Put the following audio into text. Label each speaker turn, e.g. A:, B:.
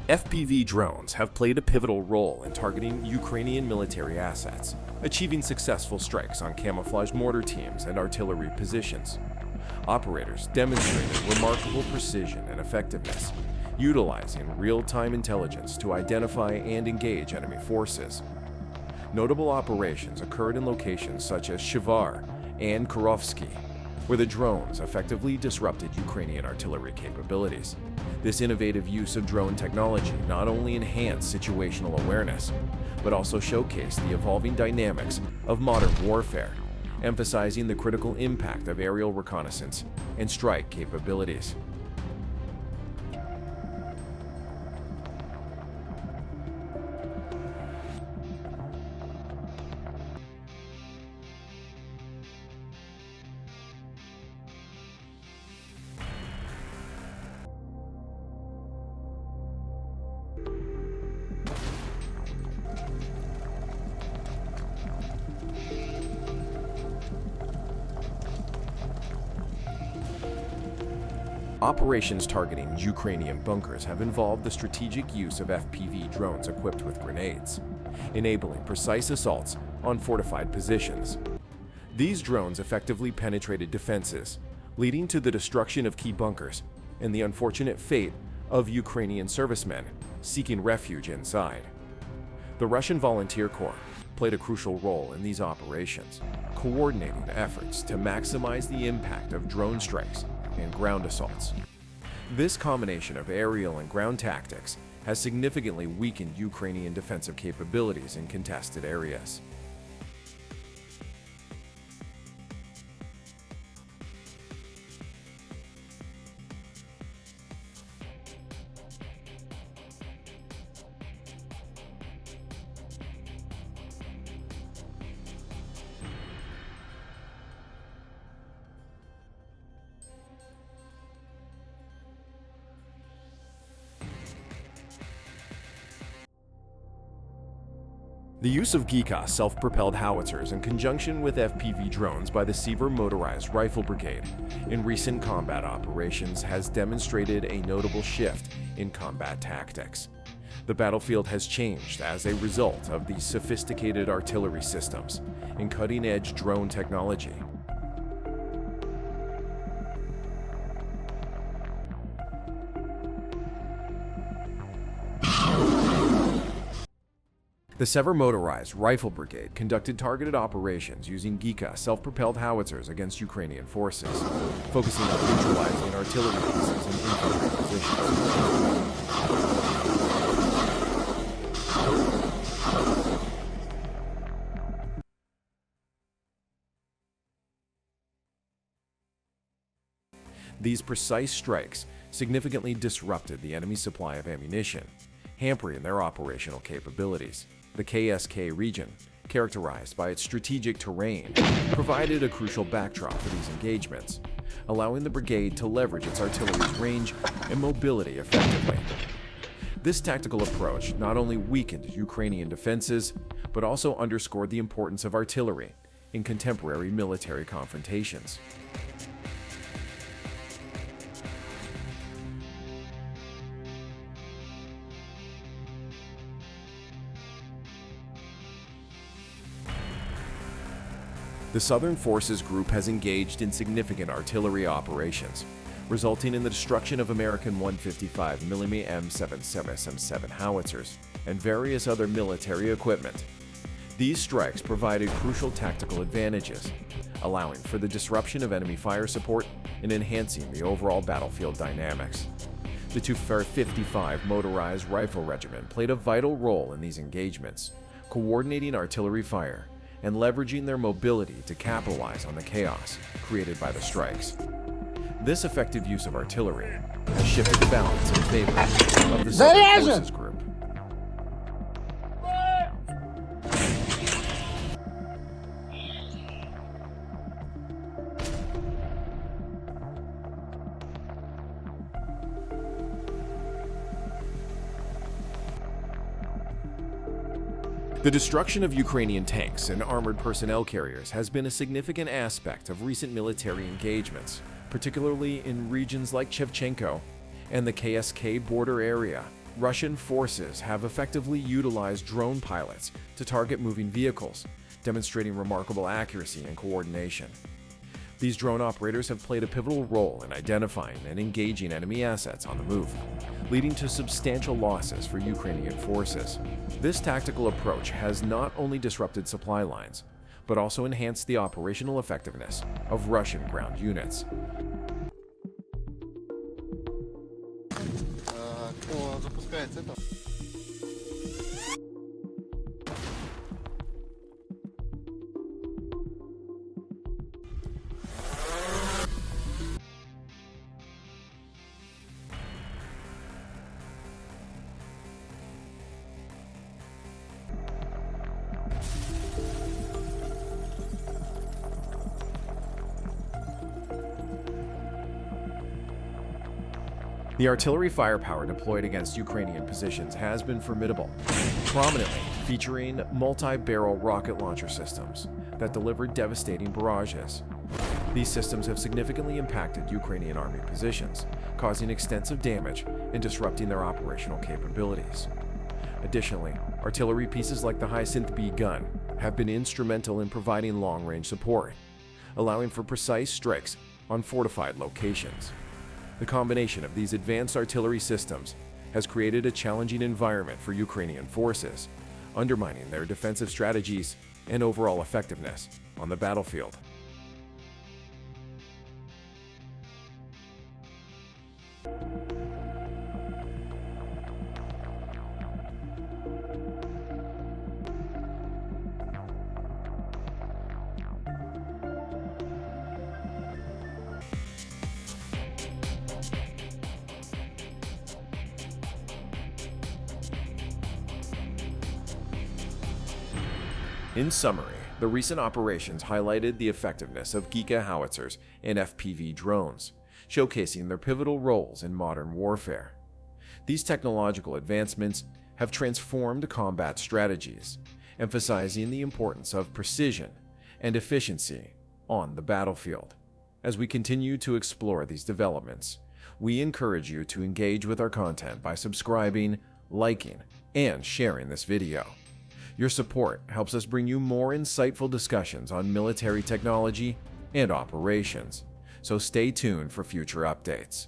A: FPV drones have played a pivotal role in targeting Ukrainian military assets, achieving successful strikes on camouflaged mortar teams and artillery positions. Operators demonstrated remarkable precision and effectiveness, utilizing real-time intelligence to identify and engage enemy forces. Notable operations occurred in locations such as Shivar and Kurovsky, where the drones effectively disrupted Ukrainian artillery capabilities. This innovative use of drone technology not only enhanced situational awareness, but also showcased the evolving dynamics of modern warfare, emphasizing the critical impact of aerial reconnaissance and strike capabilities. Operations targeting Ukrainian bunkers have involved the strategic use of FPV drones equipped with grenades, enabling precise assaults on fortified positions. These drones effectively penetrated defenses, leading to the destruction of key bunkers and the unfortunate fate of Ukrainian servicemen seeking refuge inside. The Russian Volunteer Corps played a crucial role in these operations, coordinating efforts to maximize the impact of drone strikes and ground assaults. This combination of aerial and ground tactics has significantly weakened Ukrainian defensive capabilities in contested areas. The use of GICA self-propelled howitzers in conjunction with FPV drones by the Sever Motorized Rifle Brigade in recent combat operations has demonstrated a notable shift in combat tactics. The battlefield has changed as a result of these sophisticated artillery systems and cutting-edge drone technology. The Sever Motorized Rifle Brigade conducted targeted operations using GICA self-propelled howitzers against Ukrainian forces, focusing on neutralizing artillery pieces and infantry positions. These precise strikes significantly disrupted the enemy's supply of ammunition, hampering their operational capabilities. The KSK region, characterized by its strategic terrain, provided a crucial backdrop for these engagements, allowing the brigade to leverage its artillery's range and mobility effectively. This tactical approach not only weakened Ukrainian defenses, but also underscored the importance of artillery in contemporary military confrontations. The Southern Forces Group has engaged in significant artillery operations, resulting in the destruction of American 155mm M77SM7 howitzers and various other military equipment. These strikes provided crucial tactical advantages, allowing for the disruption of enemy fire support and enhancing the overall battlefield dynamics. The 255 Motorized Rifle Regiment played a vital role in these engagements, coordinating artillery fire and leveraging their mobility to capitalize on the chaos created by the strikes. This effective use of artillery has shifted the balance in favor of the Southern Forces Group. The destruction of Ukrainian tanks and armored personnel carriers has been a significant aspect of recent military engagements, particularly in regions like Shevchenko and the KSK border area, Russian forces have effectively utilized drone pilots to target moving vehicles, demonstrating remarkable accuracy and coordination. These drone operators have played a pivotal role in identifying and engaging enemy assets on the move, leading to substantial losses for Ukrainian forces. This tactical approach has not only disrupted supply lines, but also enhanced the operational effectiveness of Russian ground units.
B: Запускается это.
A: The artillery firepower deployed against Ukrainian positions has been formidable, prominently featuring multi-barrel rocket launcher systems that deliver devastating barrages. These systems have significantly impacted Ukrainian army positions, causing extensive damage and disrupting their operational capabilities. Additionally, artillery pieces like the Hyacinth B gun have been instrumental in providing long-range support, allowing for precise strikes on fortified locations. The combination of these advanced artillery systems has created a challenging environment for Ukrainian forces, undermining their defensive strategies and overall effectiveness on the battlefield. In summary, the recent operations highlighted the effectiveness of Giga howitzers and FPV drones, showcasing their pivotal roles in modern warfare. These technological advancements have transformed combat strategies, emphasizing the importance of precision and efficiency on the battlefield. As we continue to explore these developments, we encourage you to engage with our content by subscribing, liking, and sharing this video. Your support helps us bring you more insightful discussions on military technology and operations, so stay tuned for future updates.